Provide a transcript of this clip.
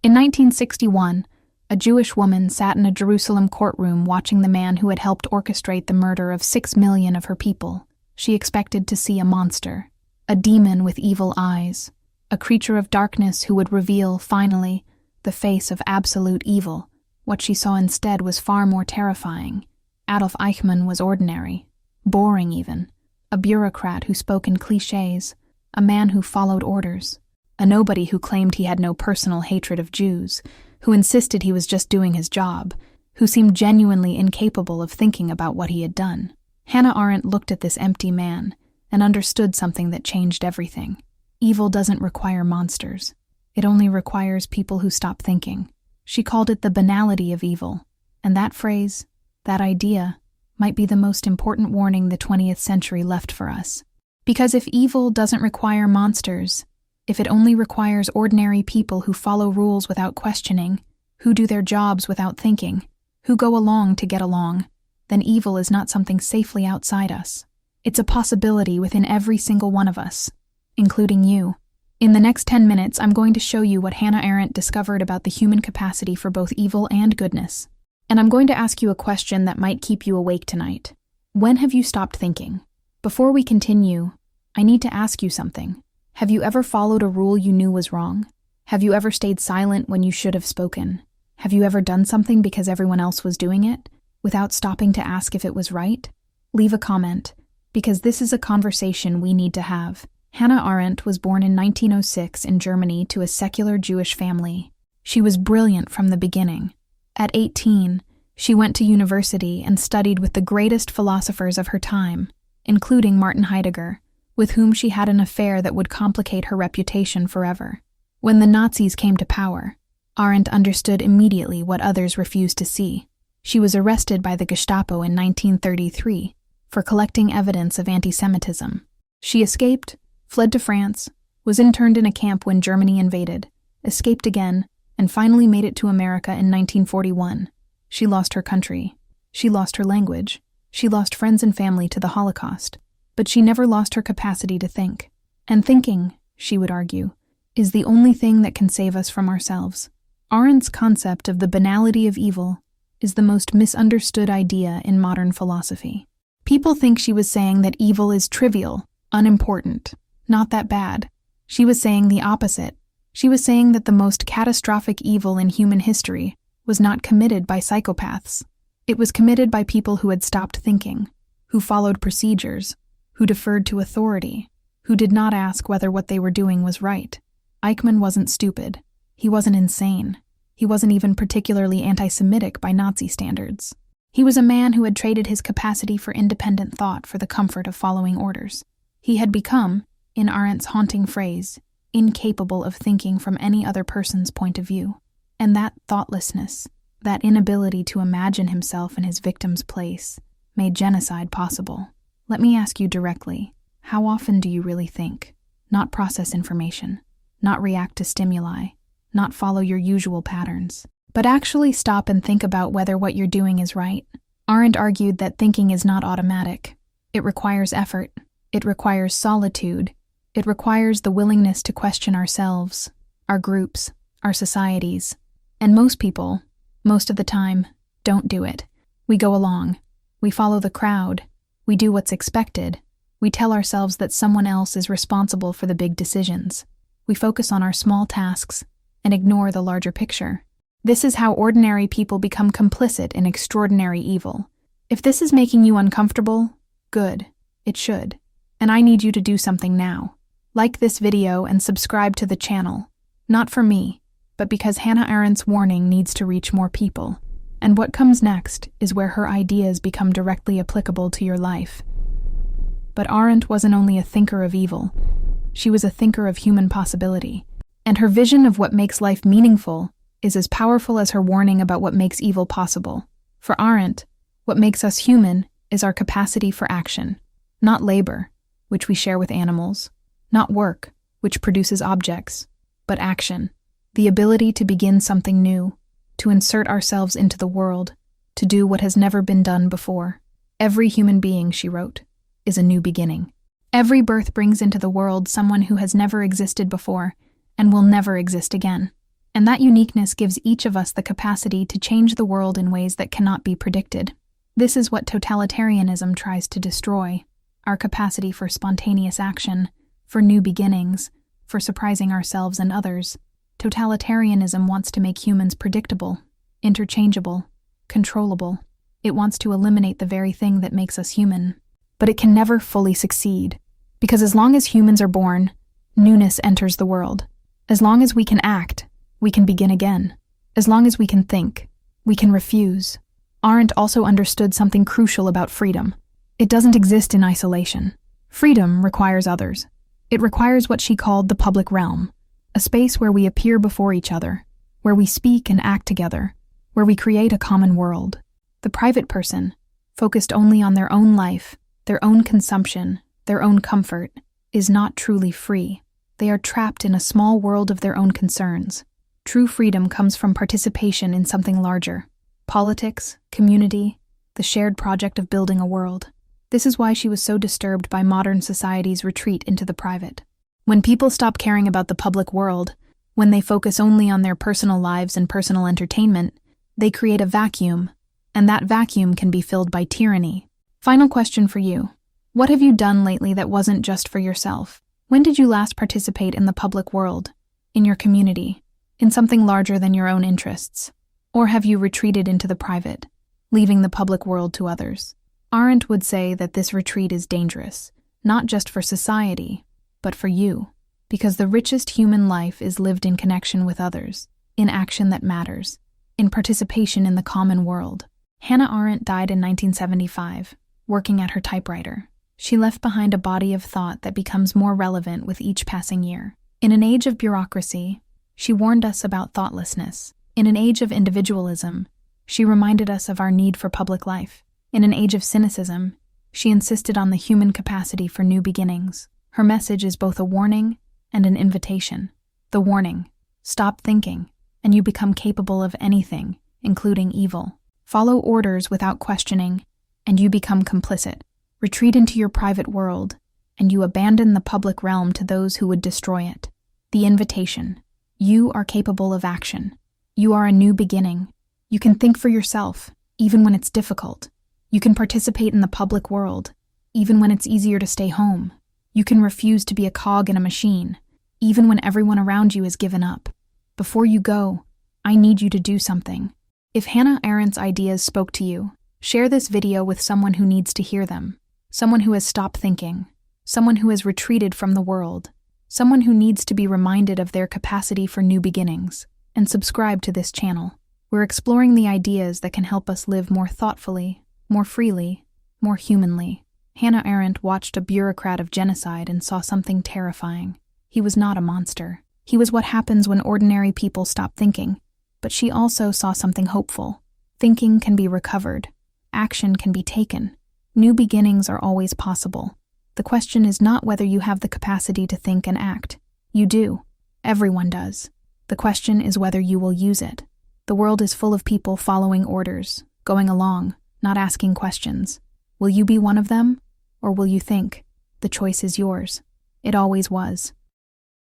In 1961, a Jewish woman sat in a Jerusalem courtroom watching the man who had helped orchestrate the murder of 6 million of her people. She expected to see a monster, a demon with evil eyes, a creature of darkness who would reveal, finally, the face of absolute evil. What she saw instead was far more terrifying. Adolf Eichmann was ordinary, boring even, a bureaucrat who spoke in clichés, a man who followed orders, a nobody who claimed he had no personal hatred of Jews, who insisted he was just doing his job, who seemed genuinely incapable of thinking about what he had done. Hannah Arendt looked at this empty man and understood something that changed everything. Evil doesn't require monsters. It only requires people who stop thinking. She called it the banality of evil, and that phrase, that idea, might be the most important warning the 20th century left for us. Because if evil doesn't require monsters, if it only requires ordinary people who follow rules without questioning, who do their jobs without thinking, who go along to get along, then evil is not something safely outside us. It's a possibility within every single one of us, including you. In the next 10 minutes, I'm going to show you what Hannah Arendt discovered about the human capacity for both evil and goodness. And I'm going to ask you a question that might keep you awake tonight. When have you stopped thinking? Before we continue, I need to ask you something. Have you ever followed a rule you knew was wrong? Have you ever stayed silent when you should have spoken? Have you ever done something because everyone else was doing it, without stopping to ask if it was right? Leave a comment, because this is a conversation we need to have. Hannah Arendt was born in 1906 in Germany to a secular Jewish family. She was brilliant from the beginning. At 18, she went to university and studied with the greatest philosophers of her time, including Martin Heidegger, with whom she had an affair that would complicate her reputation forever. When the Nazis came to power, Arendt understood immediately what others refused to see. She was arrested by the Gestapo in 1933 for collecting evidence of anti-Semitism. She escaped, fled to France, was interned in a camp when Germany invaded, escaped again, and finally made it to America in 1941. She lost her country. She lost her language. She lost friends and family to the Holocaust. But she never lost her capacity to think. And thinking, she would argue, is the only thing that can save us from ourselves. Arendt's concept of the banality of evil is the most misunderstood idea in modern philosophy. People think she was saying that evil is trivial, unimportant, not that bad. She was saying the opposite. She was saying that the most catastrophic evil in human history was not committed by psychopaths. It was committed by people who had stopped thinking, who followed procedures, who deferred to authority, who did not ask whether what they were doing was right. Eichmann wasn't stupid. He wasn't insane. He wasn't even particularly anti-Semitic by Nazi standards. He was a man who had traded his capacity for independent thought for the comfort of following orders. He had become, in Arendt's haunting phrase, incapable of thinking from any other person's point of view. And that thoughtlessness, that inability to imagine himself in his victim's place, made genocide possible. Let me ask you directly, how often do you really think? Not process information, not react to stimuli, not follow your usual patterns, but actually stop and think about whether what you're doing is right. Arendt argued that thinking is not automatic. It requires effort. It requires solitude. It requires the willingness to question ourselves, our groups, our societies. And most people, most of the time, don't do it. We go along. We follow the crowd. We do what's expected. We tell ourselves that someone else is responsible for the big decisions. We focus on our small tasks and ignore the larger picture. This is how ordinary people become complicit in extraordinary evil. If this is making you uncomfortable, good. It should. And I need you to do something now. Like this video and subscribe to the channel. Not for me, but because Hannah Arendt's warning needs to reach more people. And what comes next is where her ideas become directly applicable to your life. But Arendt wasn't only a thinker of evil. She was a thinker of human possibility. And her vision of what makes life meaningful is as powerful as her warning about what makes evil possible. For Arendt, what makes us human is our capacity for action. Not labor, which we share with animals. Not work, which produces objects, but action. The ability to begin something new, to insert ourselves into the world, to do what has never been done before. Every human being, she wrote, is a new beginning. Every birth brings into the world someone who has never existed before and will never exist again. And that uniqueness gives each of us the capacity to change the world in ways that cannot be predicted. This is what totalitarianism tries to destroy: our capacity for spontaneous action, for new beginnings, for surprising ourselves and others. Totalitarianism wants to make humans predictable, interchangeable, controllable. It wants to eliminate the very thing that makes us human. But it can never fully succeed, because as long as humans are born, newness enters the world. As long as we can act, we can begin again. As long as we can think, we can refuse. Arendt also understood something crucial about freedom. It doesn't exist in isolation. Freedom requires others. It requires what she called the public realm, a space where we appear before each other, where we speak and act together, where we create a common world. The private person, focused only on their own life, their own consumption, their own comfort, is not truly free. They are trapped in a small world of their own concerns. True freedom comes from participation in something larger: politics, community, the shared project of building a world. This is why she was so disturbed by modern society's retreat into the private. When people stop caring about the public world, when they focus only on their personal lives and personal entertainment, they create a vacuum, and that vacuum can be filled by tyranny. Final question for you. What have you done lately that wasn't just for yourself? When did you last participate in the public world, in your community, in something larger than your own interests? Or have you retreated into the private, leaving the public world to others? Arendt would say that this retreat is dangerous, not just for society, but for you, because the richest human life is lived in connection with others, in action that matters, in participation in the common world. Hannah Arendt died in 1975, working at her typewriter. She left behind a body of thought that becomes more relevant with each passing year. In an age of bureaucracy, she warned us about thoughtlessness. In an age of individualism, she reminded us of our need for public life. In an age of cynicism, she insisted on the human capacity for new beginnings. Her message is both a warning and an invitation. The warning: stop thinking, and you become capable of anything, including evil. Follow orders without questioning, and you become complicit. Retreat into your private world, and you abandon the public realm to those who would destroy it. The invitation: you are capable of action. You are a new beginning. You can think for yourself, even when it's difficult. You can participate in the public world, even when it's easier to stay home. You can refuse to be a cog in a machine, even when everyone around you has given up. Before you go, I need you to do something. If Hannah Arendt's ideas spoke to you, share this video with someone who needs to hear them. Someone who has stopped thinking. Someone who has retreated from the world. Someone who needs to be reminded of their capacity for new beginnings. And subscribe to this channel. We're exploring the ideas that can help us live more thoughtfully, more freely, more humanly. Hannah Arendt watched a bureaucrat of genocide and saw something terrifying. He was not a monster. He was what happens when ordinary people stop thinking. But she also saw something hopeful. Thinking can be recovered. Action can be taken. New beginnings are always possible. The question is not whether you have the capacity to think and act. You do. Everyone does. The question is whether you will use it. The world is full of people following orders, going along, not asking questions. Will you be one of them? Or will you think? The choice is yours. It always was.